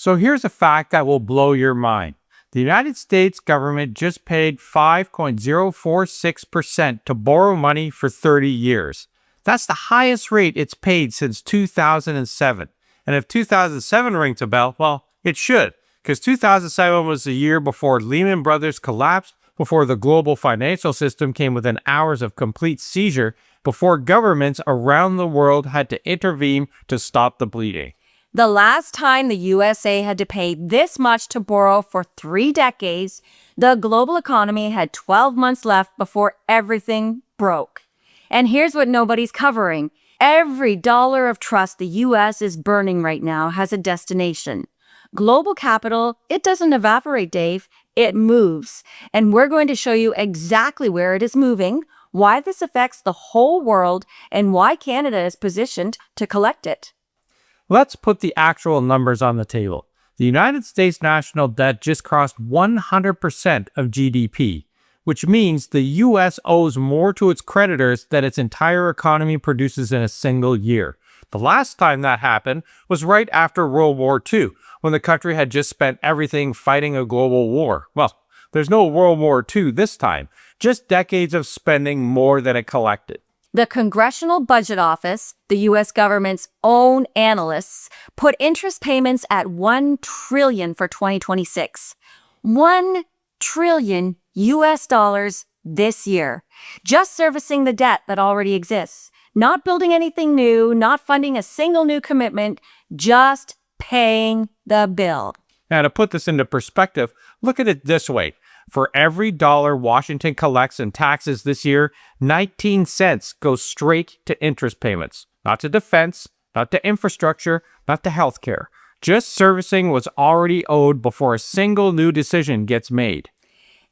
So here's a fact that will blow your mind. The United States government just paid 5.046% to borrow money for 30 years. That's the highest rate it's paid since 2007. And if 2007 rings a bell, well, it should, because 2007 was the year before Lehman Brothers collapsed, before the global financial system came within hours of complete seizure, before governments around the world had to intervene to stop the bleeding. The last time the USA had to pay this much to borrow for 3 decades, the global economy had 12 months left before everything broke. And here's what nobody's covering. Every dollar of trust the US is burning right now has a destination. Global capital, it doesn't evaporate, Dave. It moves. And we're going to show you exactly where it is moving, why this affects the whole world, and why Canada is positioned to collect it. Let's put the actual numbers on the table. The United States national debt just crossed 100% of GDP, which means the U.S. owes more to its creditors than its entire economy produces in a single year. The last time that happened was right after World War II, when the country had just spent everything fighting a global war. Well, there's no World War II this time, just decades of spending more than it collected. The Congressional Budget Office, the U.S. government's own analysts, put interest payments at $1 trillion for 2026. $1 trillion US dollars this year, just servicing the debt that already exists. Not building anything new, not funding a single new commitment, just paying the bill. Now, to put this into perspective, look at it this way. For every dollar Washington collects in taxes this year, 19 cents goes straight to interest payments. Not to defense, not to infrastructure, not to healthcare. Just servicing what's already owed before a single new decision gets made.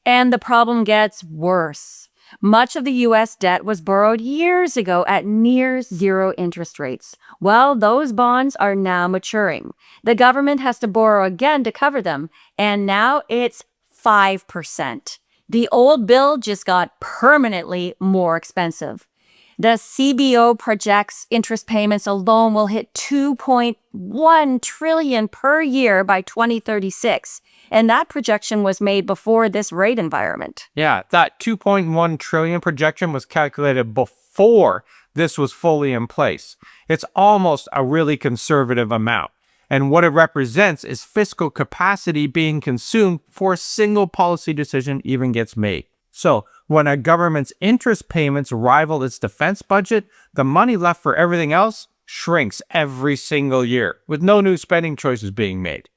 And the problem gets worse. Much of the U.S. debt was borrowed years ago at near zero interest rates. Well, those bonds are now maturing. The government has to borrow again to cover them, and now it's 5%. The old bill just got permanently more expensive. The CBO projects interest payments alone will hit $2.1 trillion per year by 2036. And that projection was made before this rate environment. Yeah, that $2.1 trillion projection was calculated before this was fully in place. It's almost a really conservative amount. And what it represents is fiscal capacity being consumed before a single policy decision even gets made. So, when a government's interest payments rival its defense budget, the money left for everything else shrinks every single year, with no new spending choices being made.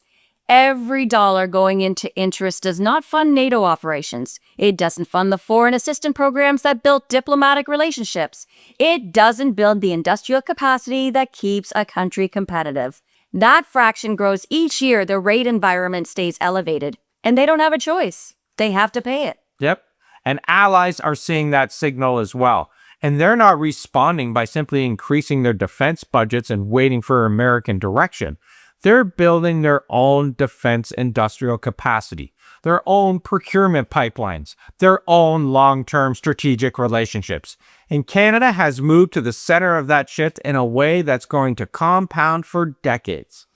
Every dollar going into interest does not fund NATO operations. It doesn't fund the foreign assistance programs that built diplomatic relationships. It doesn't build the industrial capacity that keeps a country competitive. That fraction grows each year. The rate environment stays elevated, and they don't have a choice. They have to pay it. Yep. And allies are seeing that signal as well. And they're not responding by simply increasing their defense budgets and waiting for American direction. They're building their own defense industrial capacity, their own procurement pipelines, their own long-term strategic relationships. And Canada has moved to the center of that shift in a way that's going to compound for decades.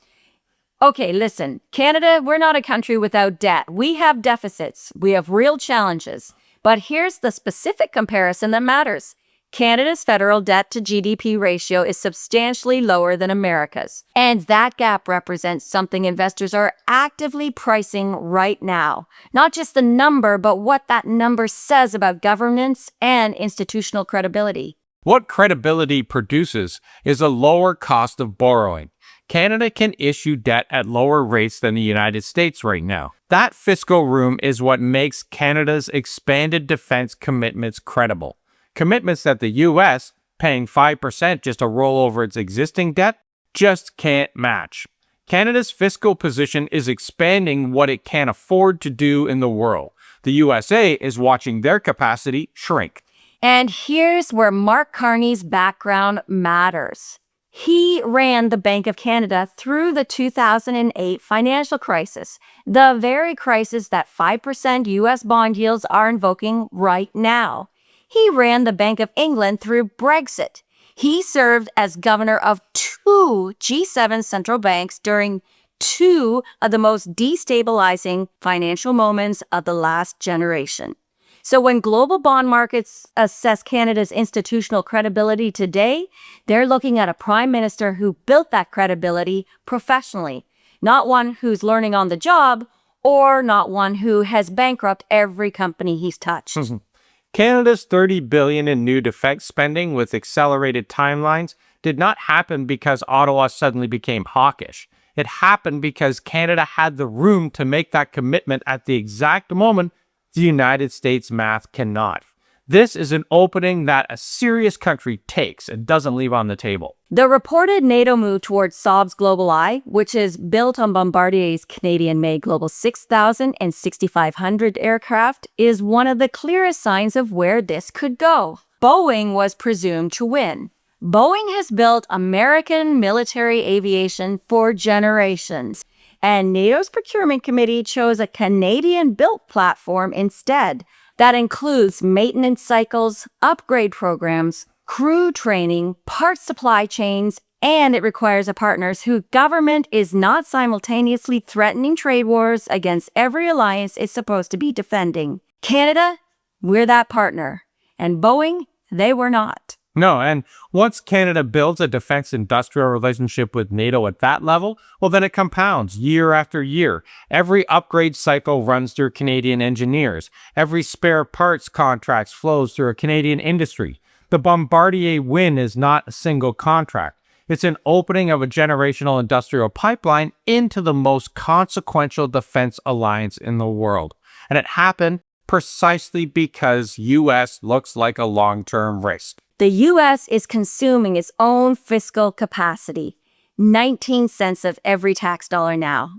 Okay, listen, Canada, we're not a country without debt. We have deficits. We have real challenges. But here's the specific comparison that matters. Canada's federal debt to GDP ratio is substantially lower than America's. And that gap represents something investors are actively pricing right now. Not just the number, but what that number says about governance and institutional credibility. What credibility produces is a lower cost of borrowing. Canada can issue debt at lower rates than the United States right now. That fiscal room is what makes Canada's expanded defense commitments credible. Commitments that the U.S., paying 5% just to roll over its existing debt, just can't match. Canada's fiscal position is expanding what it can afford to do in the world. The USA is watching their capacity shrink. And here's where Mark Carney's background matters. He ran the Bank of Canada through the 2008 financial crisis, the very crisis that 5% U.S. bond yields are invoking right now. He ran the Bank of England through Brexit. He served as governor of 2 G7 central banks during two of the most destabilizing financial moments of the last generation. So when global bond markets assess Canada's institutional credibility today, they're looking at a prime minister who built that credibility professionally, not one who's learning on the job or not one who has bankrupted every company he's touched. Canada's $30 billion in new defense spending with accelerated timelines did not happen because Ottawa suddenly became hawkish. It happened because Canada had the room to make that commitment at the exact moment the United States math cannot. This is an opening that a serious country takes and doesn't leave on the table. The reported NATO move towards Saab's Global Eye, which is built on Bombardier's Canadian-made Global 6000 and 6500 aircraft, is one of the clearest signs of where this could go. Boeing was presumed to win. Boeing has built American military aviation for generations, and NATO's procurement committee chose a Canadian-built platform instead. That includes maintenance cycles, upgrade programs, crew training, parts supply chains, and it requires a partners whose government is not simultaneously threatening trade wars against every alliance it's supposed to be defending. Canada, we're that partner. And Boeing, they were not. No, and once Canada builds a defense industrial relationship with NATO at that level, well, then it compounds year after year. Every upgrade cycle runs through Canadian engineers. Every spare parts contract flows through a Canadian industry. The Bombardier win is not a single contract. It's an opening of a generational industrial pipeline into the most consequential defense alliance in the world. And it happened precisely because U.S. looks like a long-term risk. The U.S. is consuming its own fiscal capacity, 19 cents of every tax dollar now.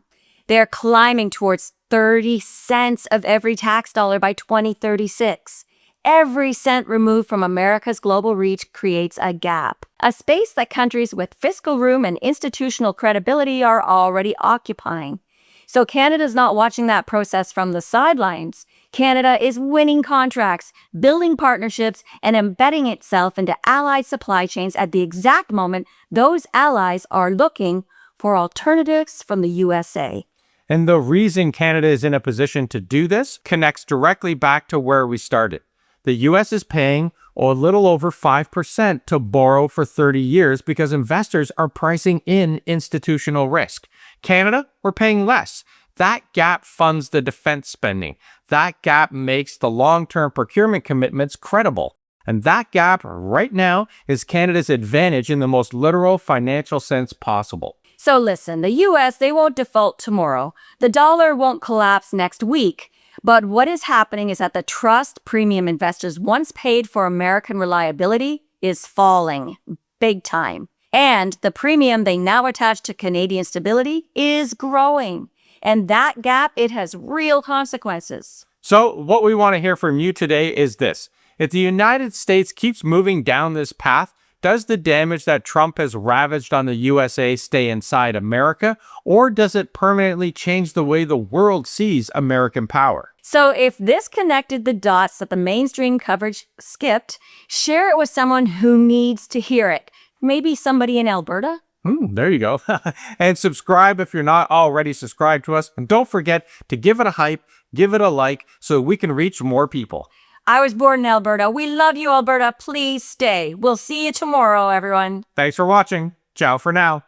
They're climbing towards 30 cents of every tax dollar by 2036. Every cent removed from America's global reach creates a gap, a space that countries with fiscal room and institutional credibility are already occupying. So Canada's not watching that process from the sidelines. Canada is winning contracts, building partnerships, and embedding itself into allied supply chains at the exact moment those allies are looking for alternatives from the USA. And the reason Canada is in a position to do this connects directly back to where we started. The U.S. is paying a little over 5% to borrow for 30 years because investors are pricing in institutional risk. Canada, we're paying less. That gap funds the defense spending. That gap makes the long-term procurement commitments credible. And that gap right now is Canada's advantage in the most literal financial sense possible. So listen, the U.S., they won't default tomorrow. The dollar won't collapse next week. But what is happening is that the trust premium investors once paid for American reliability is falling big time. And the premium they now attach to Canadian stability is growing. And that gap, it has real consequences. So what we want to hear from you today is this. If the United States keeps moving down this path, does the damage that Trump has ravaged on the USA stay inside America, or does it permanently change the way the world sees American power? So if this connected the dots that the mainstream coverage skipped, share it with someone who needs to hear it. Maybe somebody in Alberta? There you go. And subscribe if you're not already subscribed to us. And don't forget to give it a hype, give it a like, so we can reach more people. I was born in Alberta. We love you, Alberta. Please stay. We'll see you tomorrow, everyone. Thanks for watching. Ciao for now.